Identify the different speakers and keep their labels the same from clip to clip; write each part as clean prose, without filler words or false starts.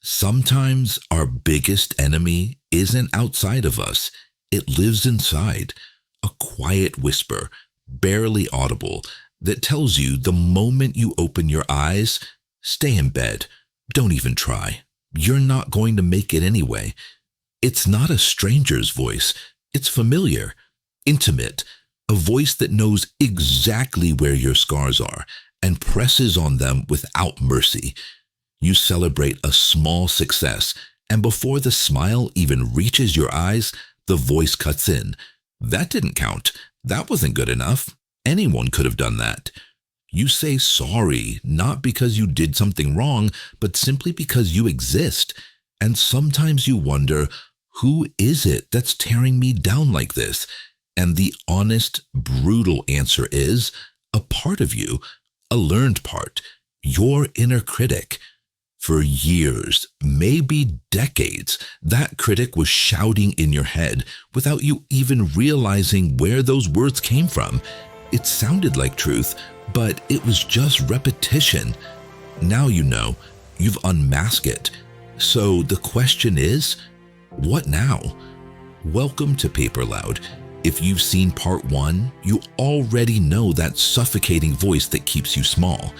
Speaker 1: Sometimes our biggest enemy isn't outside of us, it lives inside. A quiet whisper, barely audible, that tells you the moment you open your eyes, stay in bed, don't even try. You're not going to make it anyway. It's not a stranger's voice, it's familiar, intimate, a voice that knows exactly where your scars are and presses on them without mercy. You celebrate a small success, and before the smile even reaches your eyes, the voice cuts in. That didn't count. That wasn't good enough. Anyone could have done that. You say sorry, not because you did something wrong, but simply because you exist. And sometimes you wonder, who is it that's tearing me down like this? And the honest, brutal answer is, a part of you, a learned part, your inner critic. For years, maybe decades, that critic was shouting in your head without you even realizing where those words came from. It sounded like truth, but it was just repetition. Now you know, you've unmasked it. So the question is, what now? Welcome to PaperLoud. If you've seen part 1, you already know that suffocating voice that keeps you small.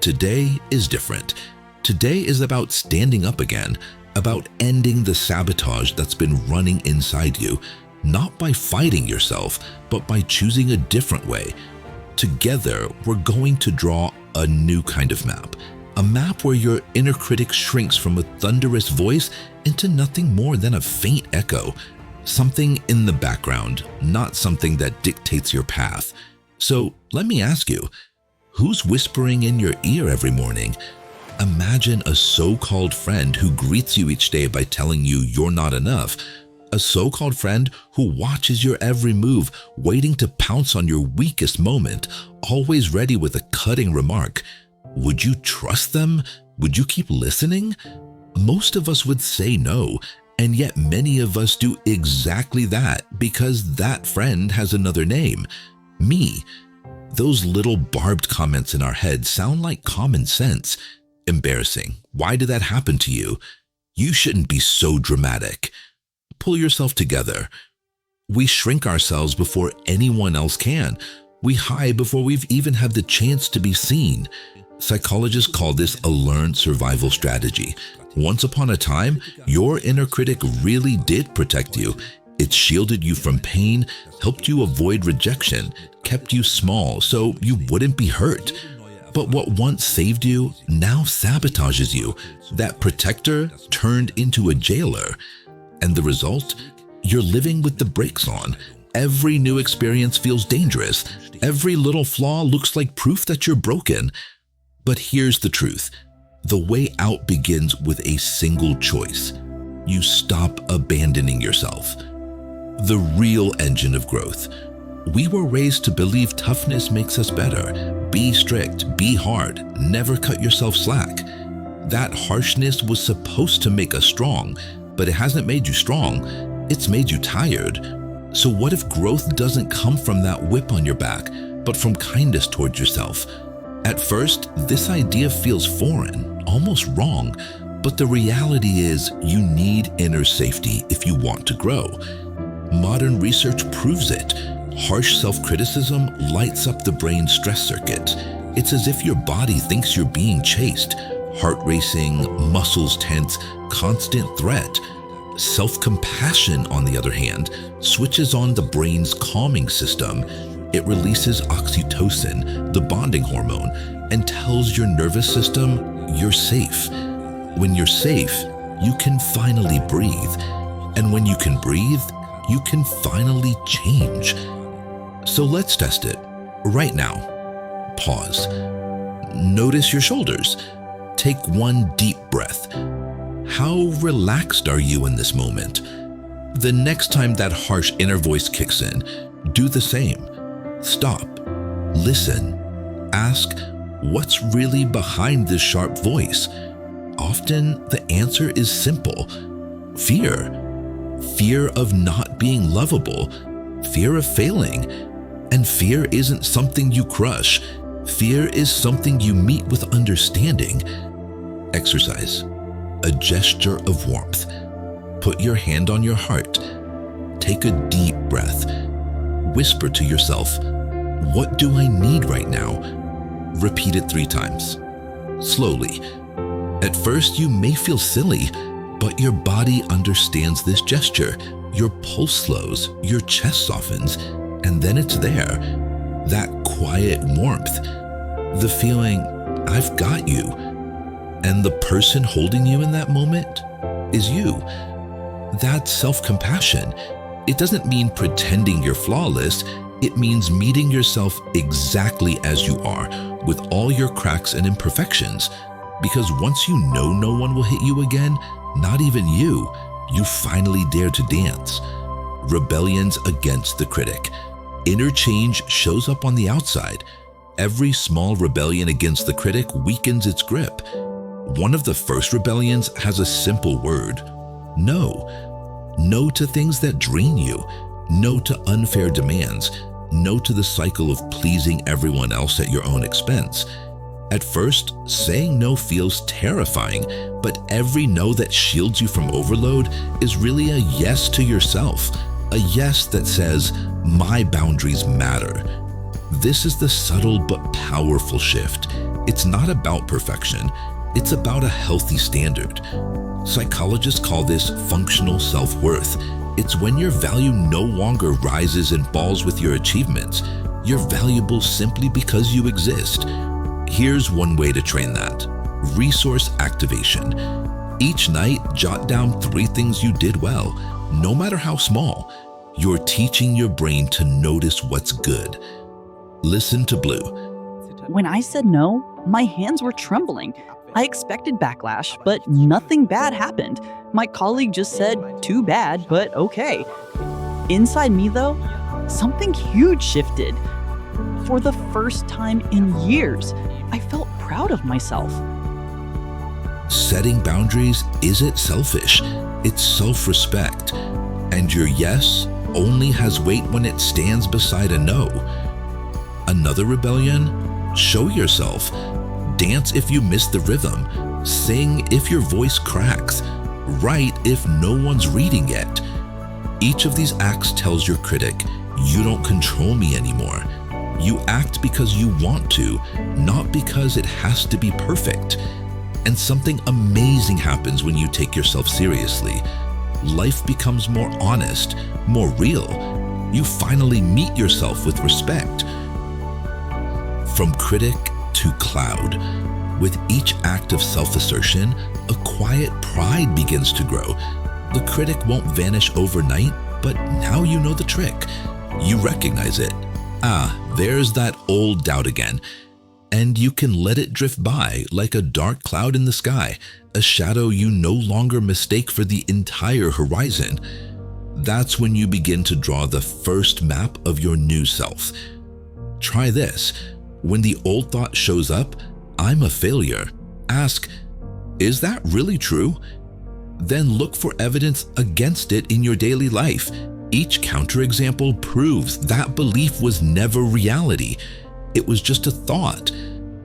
Speaker 1: Today is different. Today is about standing up again, about ending the sabotage that's been running inside you, not by fighting yourself, but by choosing a different way. Together, we're going to draw a new kind of map, a map where your inner critic shrinks from a thunderous voice into nothing more than a faint echo, something in the background, not something that dictates your path. So let me ask you, who's whispering in your ear every morning? Imagine a so-called friend who greets you each day by telling you you're not enough. A so-called friend who watches your every move, waiting to pounce on your weakest moment, always ready with a cutting remark. Would you trust them? Would you keep listening? Most of us would say no, and yet many of us do exactly that because that friend has another name, me. Those little barbed comments in our head sound like common sense. Embarrassing. Why did that happen to you? You shouldn't be so dramatic. Pull yourself together. We shrink ourselves before anyone else can. We hide before we've even had the chance to be seen. Psychologists call this a learned survival strategy. Once upon a time, your inner critic really did protect you. It shielded you from pain, helped you avoid rejection, kept you small so you wouldn't be hurt. But what once saved you now sabotages you. That protector turned into a jailer. And the result? You're living with the brakes on. Every new experience feels dangerous. Every little flaw looks like proof that you're broken. But here's the truth. The way out begins with a single choice. You stop abandoning yourself. The real engine of growth. We were raised to believe toughness makes us better. Be strict, be hard, never cut yourself slack. That harshness was supposed to make us strong, but it hasn't made you strong, it's made you tired. So what if growth doesn't come from that whip on your back, but from kindness towards yourself? At first, this idea feels foreign, almost wrong, but the reality is you need inner safety if you want to grow. Modern research proves it. Harsh self-criticism lights up the brain's stress circuits. It's as if your body thinks you're being chased. Heart racing, muscles tense, constant threat. Self-compassion, on the other hand, switches on the brain's calming system. It releases oxytocin, the bonding hormone, and tells your nervous system you're safe. When you're safe, you can finally breathe. And when you can breathe, you can finally change. So let's test it right now. Pause. Notice your shoulders. Take one deep breath. How relaxed are you in this moment? The next time that harsh inner voice kicks in, do the same. Stop. Listen. Ask, what's really behind this sharp voice? Often the answer is simple. Fear. Fear of not being lovable. Fear of failing. And fear isn't something you crush. Fear is something you meet with understanding. Exercise. a gesture of warmth. Put your hand on your heart. Take a deep breath. Whisper to yourself, "What do I need right now?" Repeat it 3 times. Slowly. At first, you may feel silly, but your body understands this gesture. Your pulse slows, your chest softens, and then it's there. That quiet warmth. The feeling, "I've got you." And the person holding you in that moment is you. That's self-compassion. It doesn't mean pretending you're flawless. It means meeting yourself exactly as you are, with all your cracks and imperfections. Because once you know no one will hit you again, not even you finally dare to dance. Rebellions against the critic. Inner change shows up on the outside. Every small rebellion against the critic weakens its grip. One of the first rebellions has a simple word: no. No to things that drain you. No to unfair demands. No to the cycle of pleasing everyone else at your own expense. At first, saying no feels terrifying, but every no that shields you from overload is really a yes to yourself. A yes that says, "My boundaries matter." This is the subtle but powerful shift. It's not about perfection. It's about a healthy standard. Psychologists call this functional self-worth. It's when your value no longer rises and falls with your achievements. You're valuable simply because you exist. Here's one way to train that. Resource activation. Each night, jot down 3 things you did well, no matter how small. You're teaching your brain to notice what's good. Listen to Blue.
Speaker 2: When I said no, my hands were trembling. I expected backlash, but nothing bad happened. My colleague just said, "Too bad, but okay." Inside me, though, something huge shifted. For the first time in years, I felt proud of myself.
Speaker 1: Setting boundaries isn't selfish, it's self-respect. And your yes only has weight when it stands beside a no. Another rebellion? Show yourself. Dance if you miss the rhythm. Sing if your voice cracks. Write if no one's reading yet. Each of these acts tells your critic, "You don't control me anymore." You act because you want to, not because it has to be perfect. And something amazing happens when you take yourself seriously. Life becomes more honest, more real. You finally meet yourself with respect. From critic to cloud. With each act of self-assertion, a quiet pride begins to grow. The critic won't vanish overnight, but now you know the trick. You recognize it. There's that old doubt again. And you can let it drift by like a dark cloud in the sky, a shadow you no longer mistake for the entire horizon. That's when you begin to draw the first map of your new self. Try this. When the old thought shows up, "I'm a failure," ask, "Is that really true?" Then look for evidence against it in your daily life. Each counterexample proves that belief was never reality. It was just a thought.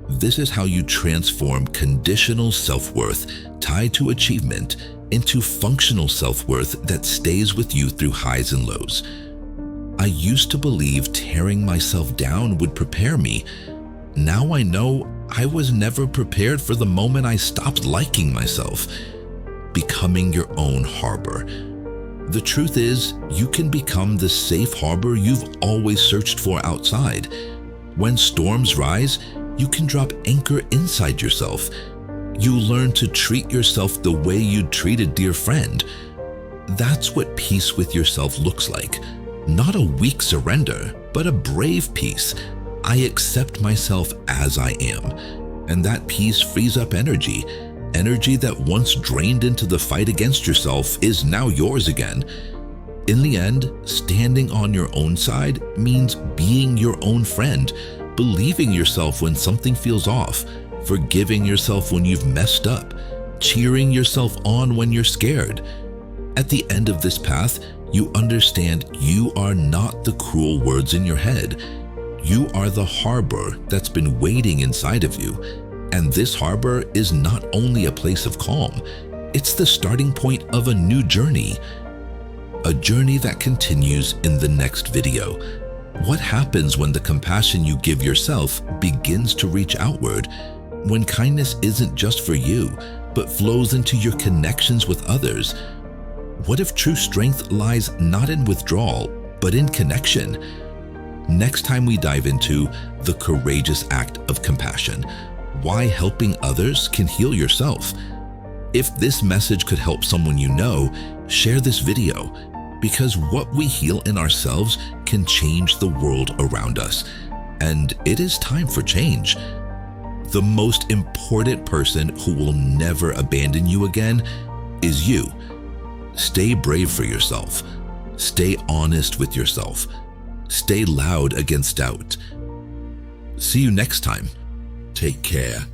Speaker 1: This is how you transform conditional self-worth tied to achievement into functional self-worth that stays with you through highs and lows. I used to believe tearing myself down would prepare me. Now I know I was never prepared for the moment I stopped liking myself. Becoming your own harbor. The truth is, you can become the safe harbor you've always searched for outside. When storms rise, you can drop anchor inside yourself. You learn to treat yourself the way you'd treat a dear friend. That's what peace with yourself looks like. Not a weak surrender, but a brave peace. I accept myself as I am. And that peace frees up energy. Energy that once drained into the fight against yourself is now yours again. In the end, standing on your own side means being your own friend, believing yourself when something feels off, forgiving yourself when you've messed up, cheering yourself on when you're scared. At the end of this path, you understand you are not the cruel words in your head. You are the harbor that's been waiting inside of you. And this harbor is not only a place of calm, It's the starting point of a new journey. A journey that continues in the next video. What happens when the compassion you give yourself begins to reach outward? When kindness isn't just for you, but flows into your connections with others? What if true strength lies not in withdrawal, but in connection? Next time we dive into the courageous act of compassion, why helping others can heal yourself. If this message could help someone you know, share this video, because what we heal in ourselves can change the world around us. And it is time for change. The most important person who will never abandon you again is you. Stay brave for yourself. Stay honest with yourself. Stay loud against doubt. See you next time. Take care.